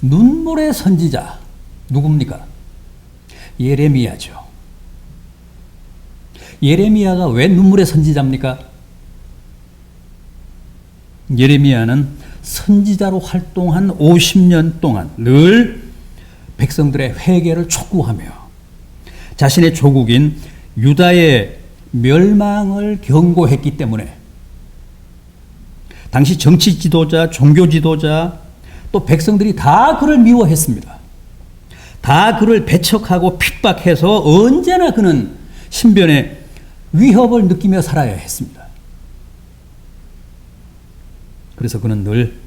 눈물의 선지자 누굽니까? 예레미야죠. 예레미야가 왜 눈물의 선지자입니까? 예레미야는 선지자로 활동한 50년 동안 늘 백성들의 회개를 촉구하며 자신의 조국인 유다의 멸망을 경고했기 때문에 당시 정치 지도자, 종교 지도자, 또 백성들이 다 그를 미워했습니다. 다 그를 배척하고 핍박해서 언제나 그는 신변의 위협을 느끼며 살아야 했습니다. 그래서 그는 늘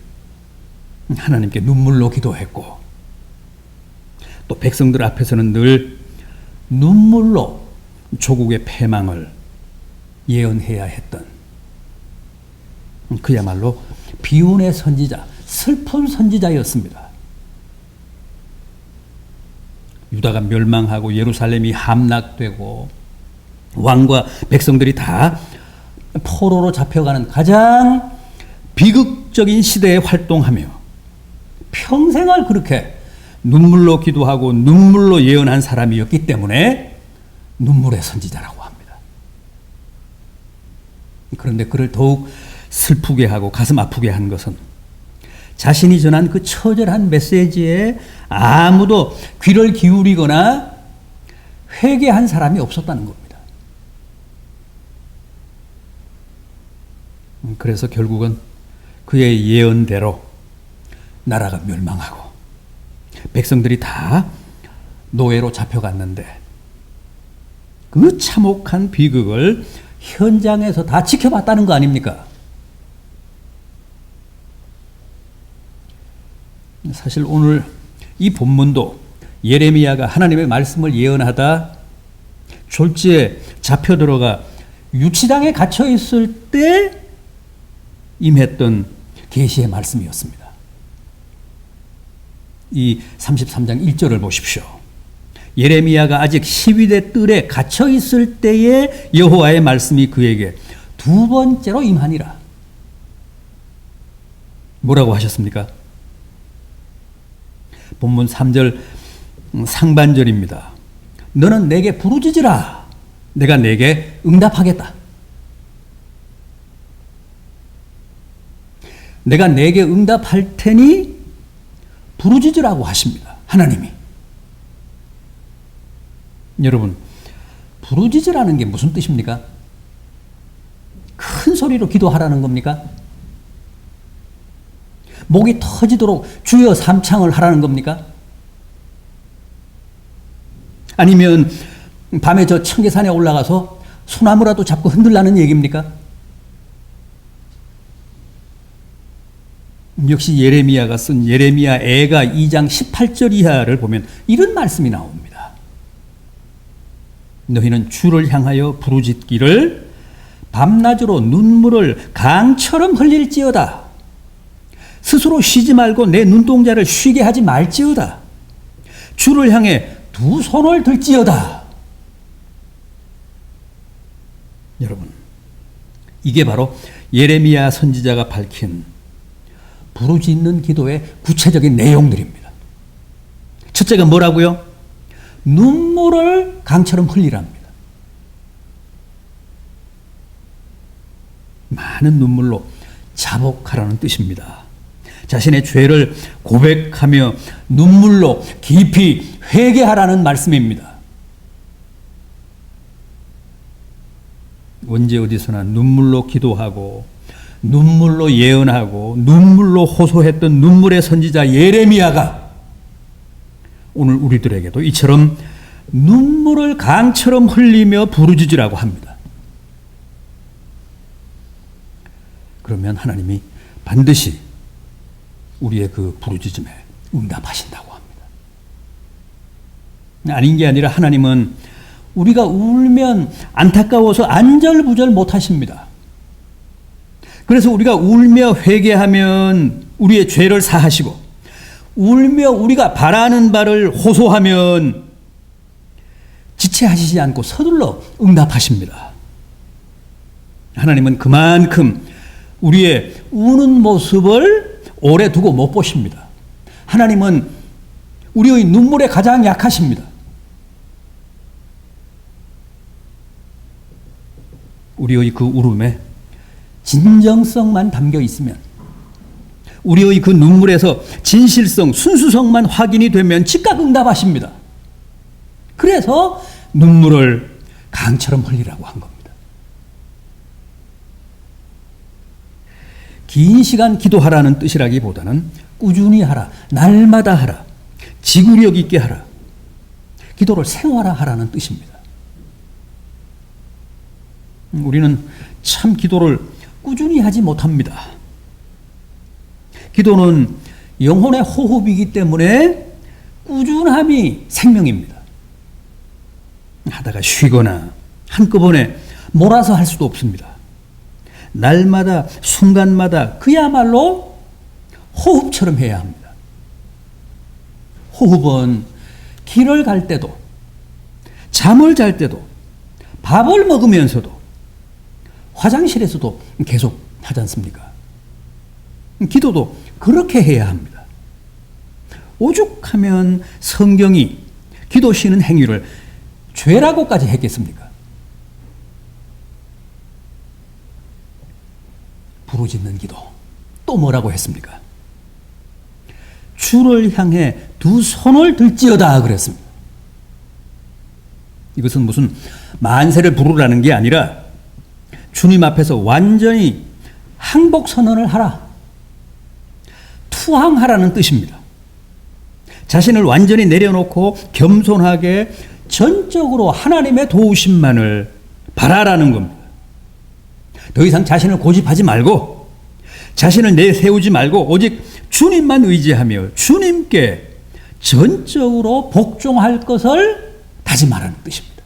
하나님께 눈물로 기도했고 또 백성들 앞에서는 늘 눈물로 조국의 패망을 예언해야 했던 그야말로 비운의 선지자, 슬픈 선지자였습니다. 유다가 멸망하고 예루살렘이 함락되고 왕과 백성들이 다 포로로 잡혀가는 가장 비극적인 시대에 활동하며 평생을 그렇게 눈물로 기도하고 눈물로 예언한 사람이었기 때문에 눈물의 선지자라고 합니다. 그런데 그를 더욱 슬프게 하고 가슴 아프게 한 것은 자신이 전한 그 처절한 메시지에 아무도 귀를 기울이거나 회개한 사람이 없었다는 겁니다. 그래서 결국은 그의 예언대로 나라가 멸망하고 백성들이 다 노예로 잡혀갔는데 그 참혹한 비극을 현장에서 다 지켜봤다는 거 아닙니까? 사실 오늘 이 본문도 예레미야가 하나님의 말씀을 예언하다 졸지에 잡혀 들어가 유치장에 갇혀 있을 때 임했던 계시의 말씀이었습니다. 이 33장 1절을 보십시오. 예레미야가 아직 시위대 뜰에 갇혀 있을 때에 여호와의 말씀이 그에게 두 번째로 임하니라. 뭐라고 하셨습니까? 본문 3절 상반절입니다. 너는 내게 부르짖으라. 내가 내게 응답하겠다. 내가 내게 응답할 테니 부르짖으라고 하십니다. 하나님이. 여러분, 부르짖으라는 게 무슨 뜻입니까? 큰 소리로 기도하라는 겁니까? 목이 터지도록 주여 삼창을 하라는 겁니까? 아니면 밤에 저 청계산에 올라가서 소나무라도 잡고 흔들라는 얘기입니까? 역시 예레미야가 쓴 예레미야 애가 2장 18절 이하를 보면 이런 말씀이 나옵니다. 너희는 주를 향하여 부르짖기를 밤낮으로 눈물을 강처럼 흘릴지어다. 스스로 쉬지 말고 내 눈동자를 쉬게 하지 말지어다. 주를 향해 두 손을 들지어다. 여러분, 이게 바로 예레미야 선지자가 밝힌 부르짖는 기도의 구체적인 내용들입니다. 첫째가 뭐라고요? 눈물을 강처럼 흘리랍니다. 많은 눈물로 자복하라는 뜻입니다. 자신의 죄를 고백하며 눈물로 깊이 회개하라는 말씀입니다. 언제 어디서나 눈물로 기도하고 눈물로 예언하고 눈물로 호소했던 눈물의 선지자 예레미야가 오늘 우리들에게도 이처럼 눈물을 강처럼 흘리며 부르짖으라고 합니다. 그러면 하나님이 반드시 우리의 그 부르짖음에 응답하신다고 합니다. 아닌 게 아니라 하나님은 우리가 울면 안타까워서 안절부절 못하십니다. 그래서 우리가 울며 회개하면 우리의 죄를 사하시고 울며 우리가 바라는 바를 호소하면 지체하시지 않고 서둘러 응답하십니다. 하나님은 그만큼 우리의 우는 모습을 오래 두고 못 보십니다. 하나님은 우리의 눈물에 가장 약하십니다. 우리의 그 울음에 진정성만 담겨 있으면, 우리의 그 눈물에서 진실성, 순수성만 확인이 되면 즉각 응답하십니다. 그래서 눈물을 강처럼 흘리라고 한 겁니다. 긴 시간 기도하라는 뜻이라기보다는 꾸준히 하라, 날마다 하라, 지구력 있게 하라, 기도를 생활화하라는 뜻입니다. 우리는 참 기도를 꾸준히 하지 못합니다. 기도는 영혼의 호흡이기 때문에 꾸준함이 생명입니다. 하다가 쉬거나 한꺼번에 몰아서 할 수도 없습니다. 날마다 순간마다 그야말로 호흡처럼 해야 합니다. 호흡은 길을 갈 때도, 잠을 잘 때도, 밥을 먹으면서도, 화장실에서도 계속 하지 않습니까? 기도도 그렇게 해야 합니다. 오죽하면 성경이 기도 쉬는 행위를 죄라고까지 했겠습니까? 부르짖는 기도. 또 뭐라고 했습니까? 주를 향해 두 손을 들지어다 그랬습니다. 이것은 무슨 만세를 부르라는 게 아니라 주님 앞에서 완전히 항복 선언을 하라, 투항하라는 뜻입니다. 자신을 완전히 내려놓고 겸손하게 전적으로 하나님의 도우심만을 바라라는 겁니다. 더 이상 자신을 고집하지 말고, 자신을 내세우지 말고 오직 주님만 의지하며 주님께 전적으로 복종할 것을 다짐하라는 뜻입니다.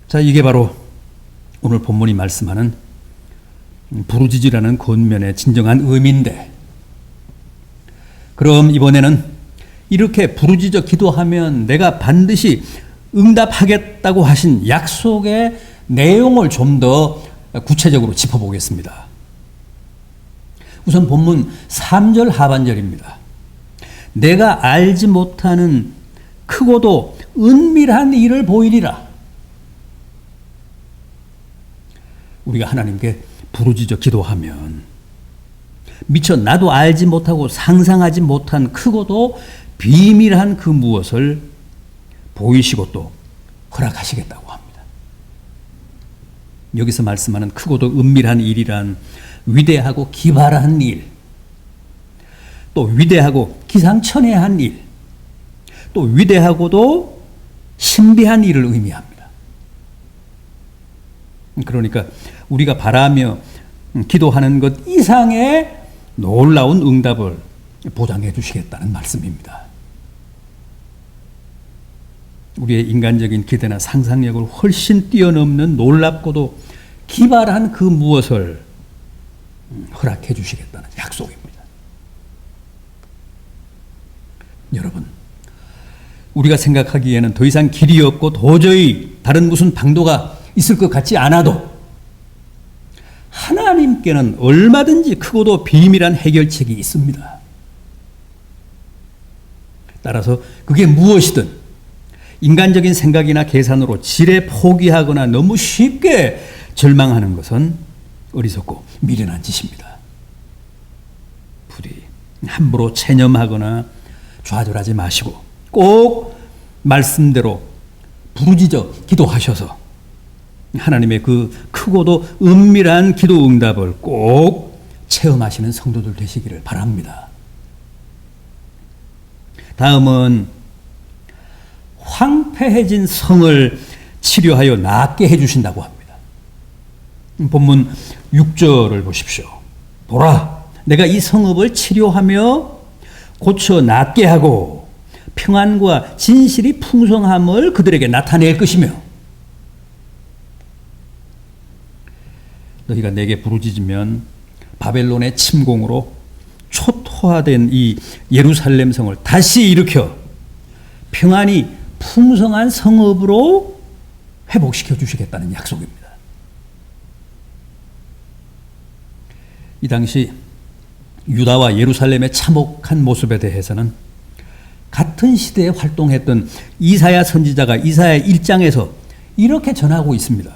자, 이게 바로 오늘 본문이 말씀하는 부르짖으라는 권면의 진정한 의미인데, 그럼 이번에는 이렇게 부르짖어 기도하면 내가 반드시 응답하겠다고 하신 약속의 내용을 좀 더 구체적으로 짚어보겠습니다. 우선 본문 3절 하반절입니다. 내가 알지 못하는 크고도 은밀한 일을 보이리라. 우리가 하나님께 부르짖어 기도하면 미처 나도 알지 못하고 상상하지 못한 크고도 비밀한 그 무엇을 보이시고 또 허락하시겠다고 합니다. 여기서 말씀하는 크고도 은밀한 일이란 위대하고 기발한 일, 또 위대하고 기상천외한 일, 또 위대하고도 신비한 일을 의미합니다. 그러니까 우리가 바라며 기도하는 것 이상의 놀라운 응답을 보장해 주시겠다는 말씀입니다. 우리의 인간적인 기대나 상상력을 훨씬 뛰어넘는 놀랍고도 기발한 그 무엇을 허락해 주시겠다는 약속입니다. 여러분, 우리가 생각하기에는 더 이상 길이 없고 도저히 다른 무슨 방도가 있을 것 같지 않아도 하나님께는 얼마든지 크고도 비밀한 해결책이 있습니다. 따라서 그게 무엇이든 인간적인 생각이나 계산으로 지레 포기하거나 너무 쉽게 절망하는 것은 어리석고 미련한 짓입니다. 부디 함부로 체념하거나 좌절하지 마시고 꼭 말씀대로 부르짖어 기도하셔서 하나님의 그 크고도 은밀한 기도 응답을 꼭 체험하시는 성도들 되시기를 바랍니다. 다음은 황폐해진 성을 치료하여 낫게 해주신다고 합니다. 본문 6절을 보십시오. 보라, 내가 이 성읍을 치료하며 고쳐 낫게 하고 평안과 진실이 풍성함을 그들에게 나타낼 것이며, 너희가 내게 부르짖으면 바벨론의 침공으로 초토화된 이 예루살렘 성을 다시 일으켜 평안이 풍성한 성읍으로 회복시켜 주시겠다는 약속입니다. 이 당시 유다와 예루살렘의 참혹한 모습에 대해서는 같은 시대에 활동했던 이사야 선지자가 이사야 1장에서 이렇게 전하고 있습니다.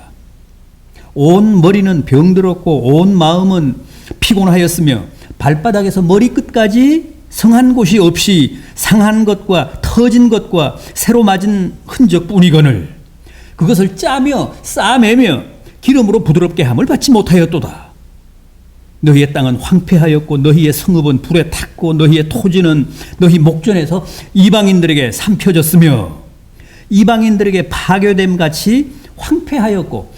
온 머리는 병들었고 온 마음은 피곤하였으며 발바닥에서 머리끝까지 성한 곳이 없이 상한 것과 터진 것과 새로 맞은 흔적뿐이거늘 그것을 짜며 싸매며 기름으로 부드럽게 함을 받지 못하였도다. 너희의 땅은 황폐하였고 너희의 성읍은 불에 탔고 너희의 토지는 너희 목전에서 이방인들에게 삼켜졌으며 이방인들에게 파괴됨 같이 황폐하였고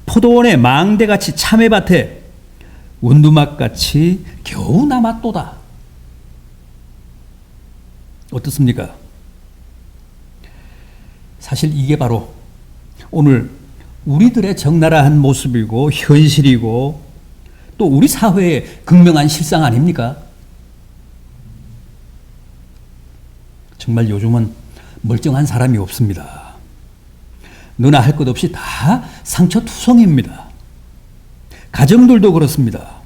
포도원의 망대같이 참외밭에 원두막같이 겨우 남았도다. 어떻습니까? 사실 이게 바로 오늘 우리들의 적나라한 모습이고 현실이고 또 우리 사회의 극명한 실상 아닙니까? 정말 요즘은 멀쩡한 사람이 없습니다. 너나 할 것 없이 다 상처투성입니다. 가정들도 그렇습니다.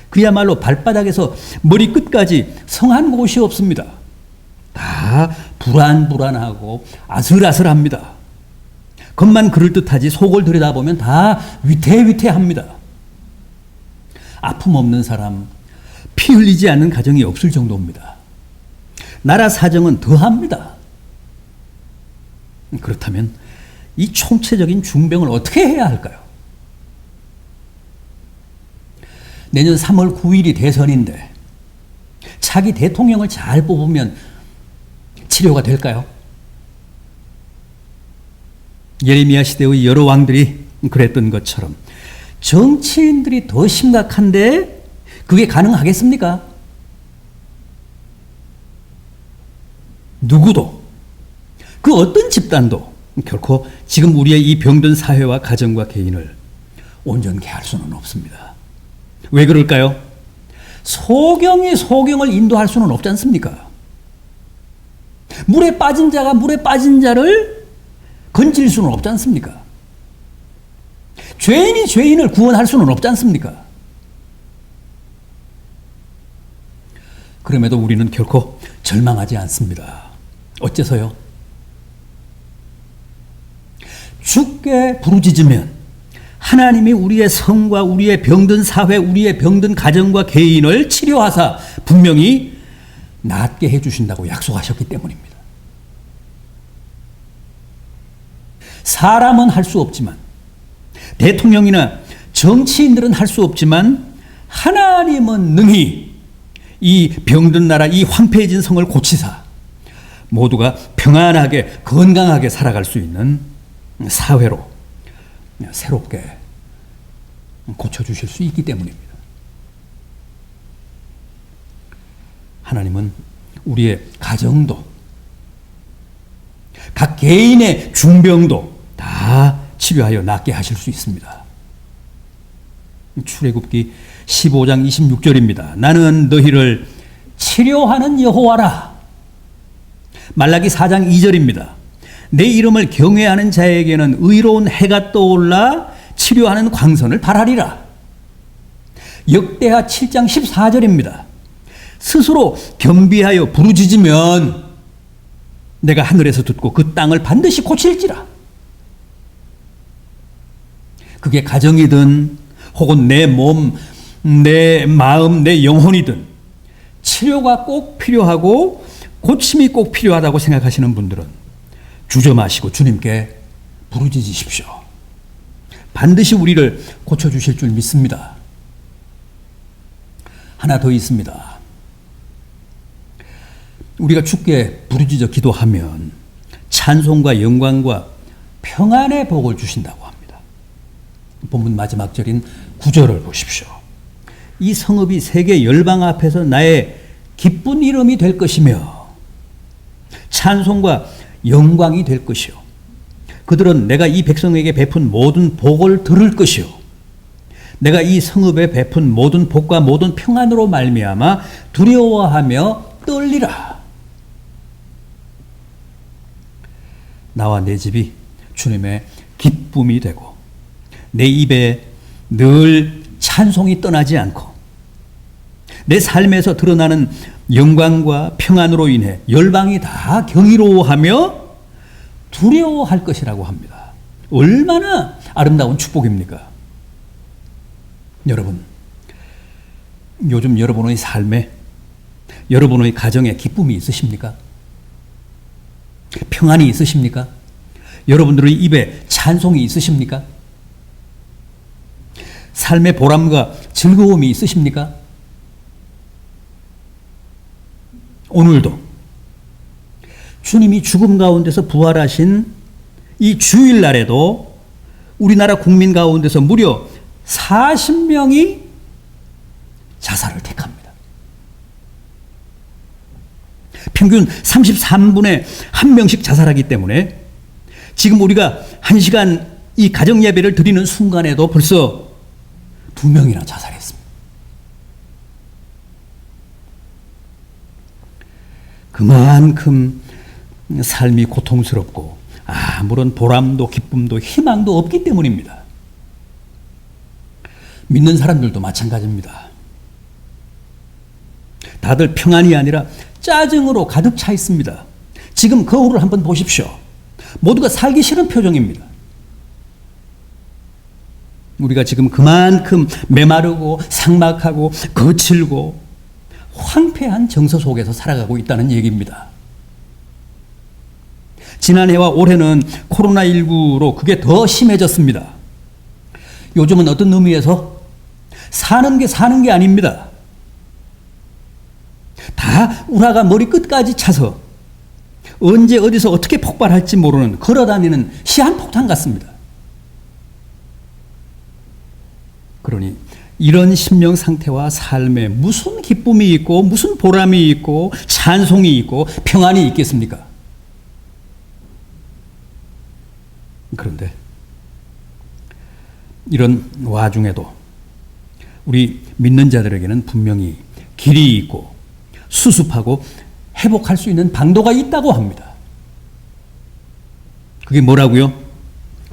그야말로 발바닥에서 머리끝까지 성한 곳이 없습니다. 다 불안불안하고 아슬아슬합니다. 겉만 그럴듯하지 속을 들여다보면 다 위태위태합니다. 아픔 없는 사람, 피 흘리지 않는 가정이 없을 정도입니다. 나라 사정은 더합니다. 그렇다면 이 총체적인 중병을 어떻게 해야 할까요? 내년 3월 9일이 대선인데 차기 대통령을 잘 뽑으면 치료가 될까요? 예레미야 시대의 여러 왕들이 그랬던 것처럼 정치인들이 더 심각한데 그게 가능하겠습니까? 누구도 그 어떤 집단도 결코 지금 우리의 이 병든 사회와 가정과 개인을 온전케 할 수는 없습니다. 왜 그럴까요? 소경이 소경을 인도할 수는 없지 않습니까? 물에 빠진 자가 물에 빠진 자를 건질 수는 없지 않습니까? 죄인이 죄인을 구원할 수는 없지 않습니까? 그럼에도 우리는 결코 절망하지 않습니다. 어째서요? 주께 부르짖으면 하나님이 우리의 성과 우리의 병든 사회, 우리의 병든 가정과 개인을 치료하사 분명히 낫게 해주신다고 약속하셨기 때문입니다. 사람은 할 수 없지만 대통령이나 정치인들은 할 수 없지만 하나님은 능히 이 병든 나라, 이 황폐해진 성을 고치사 모두가 평안하게 건강하게 살아갈 수 있는 사회로 새롭게 고쳐주실 수 있기 때문입니다. 하나님은 우리의 가정도 각 개인의 중병도 다 치료하여 낫게 하실 수 있습니다. 출애굽기 15장 26절입니다. 나는 너희를 치료하는 여호와라. 말라기 4장 2절입니다. 내 이름을 경외하는 자에게는 의로운 해가 떠올라 치료하는 광선을 발하리라. 역대하 7장 14절입니다. 스스로 겸비하여 부르짖으면 내가 하늘에서 듣고 그 땅을 반드시 고칠지라. 그게 가정이든 혹은 내 몸, 내 마음, 내 영혼이든 치료가 꼭 필요하고 고침이 꼭 필요하다고 생각하시는 분들은 주저 마시고 주님께 부르짖으십시오. 반드시 우리를 고쳐주실 줄 믿습니다. 하나 더 있습니다. 우리가 주께 부르짖어 기도하면 찬송과 영광과 평안의 복을 주신다고 합니다. 본문 마지막 절인 9절을 보십시오. 이 성읍이 세계 열방 앞에서 나의 기쁜 이름이 될 것이며 찬송과 영광이 될 것이요. 그들은 내가 이 백성에게 베푼 모든 복을 들을 것이요. 내가 이 성읍에 베푼 모든 복과 모든 평안으로 말미암아 두려워하며 떨리라. 나와 내 집이 주님의 기쁨이 되고 내 입에 늘 찬송이 떠나지 않고 내 삶에서 드러나는 영광과 평안으로 인해 열방이 다 경이로워하며 두려워할 것이라고 합니다. 얼마나 아름다운 축복입니까? 여러분, 요즘 여러분의 삶에, 여러분의 가정에 기쁨이 있으십니까? 평안이 있으십니까? 여러분들의 입에 찬송이 있으십니까? 삶의 보람과 즐거움이 있으십니까? 오늘도 주님이 죽음 가운데서 부활하신 이 주일날에도 우리나라 국민 가운데서 무려 40명이 자살을 택합니다. 평균 33분에 1명씩 자살하기 때문에 지금 우리가 1시간 이 가정 예배를 드리는 순간에도 벌써 2명이나 자살했습니다. 그만큼 삶이 고통스럽고 아무런 보람도 기쁨도 희망도 없기 때문입니다. 믿는 사람들도 마찬가지입니다. 다들 평안이 아니라 짜증으로 가득 차 있습니다. 지금 거울을 한번 보십시오. 모두가 살기 싫은 표정입니다. 우리가 지금 그만큼 메마르고 삭막하고 거칠고 황폐한 정서 속에서 살아가고 있다는 얘기입니다. 지난해와 올해는 코로나19로 그게 더 심해졌습니다. 요즘은 어떤 의미에서 사는 게 아닙니다. 다 우라가 머리 끝까지 차서 언제 어디서 어떻게 폭발할지 모르는 걸어다니는 시한폭탄 같습니다. 그러니 이런 심령 상태와 삶에 무슨 기쁨이 있고 무슨 보람이 있고 찬송이 있고 평안이 있겠습니까? 그런데 이런 와중에도 우리 믿는 자들에게는 분명히 길이 있고 수습하고 회복할 수 있는 방도가 있다고 합니다. 그게 뭐라고요?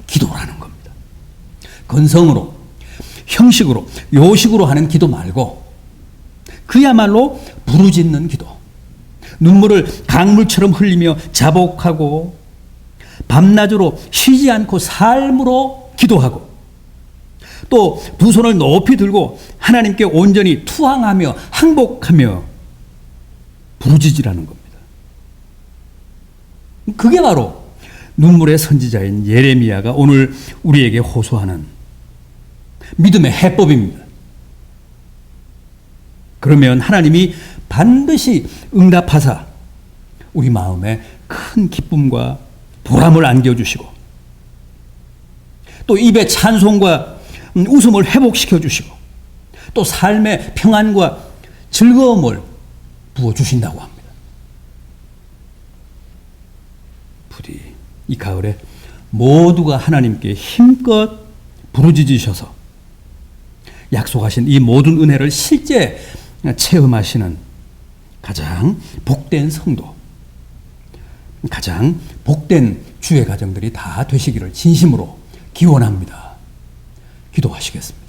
기도라는 겁니다. 건성으로, 형식으로, 요식으로 하는 기도 말고 그야말로 부르짖는 기도. 눈물을 강물처럼 흘리며 자복하고 밤낮으로 쉬지 않고 삶으로 기도하고 또 두 손을 높이 들고 하나님께 온전히 투항하며 항복하며 부르짖으라는 겁니다. 그게 바로 눈물의 선지자인 예레미야가 오늘 우리에게 호소하는 믿음의 해법입니다. 그러면 하나님이 반드시 응답하사 우리 마음에 큰 기쁨과 보람을 안겨주시고 또 입의 찬송과 웃음을 회복시켜 주시고 또 삶의 평안과 즐거움을 부어주신다고 합니다. 부디 이 가을에 모두가 하나님께 힘껏 부르짖으셔서 약속하신 이 모든 은혜를 실제 체험하시는 가장 복된 성도, 가장 복된 주의 가정들이 다 되시기를 진심으로 기원합니다. 기도하시겠습니다.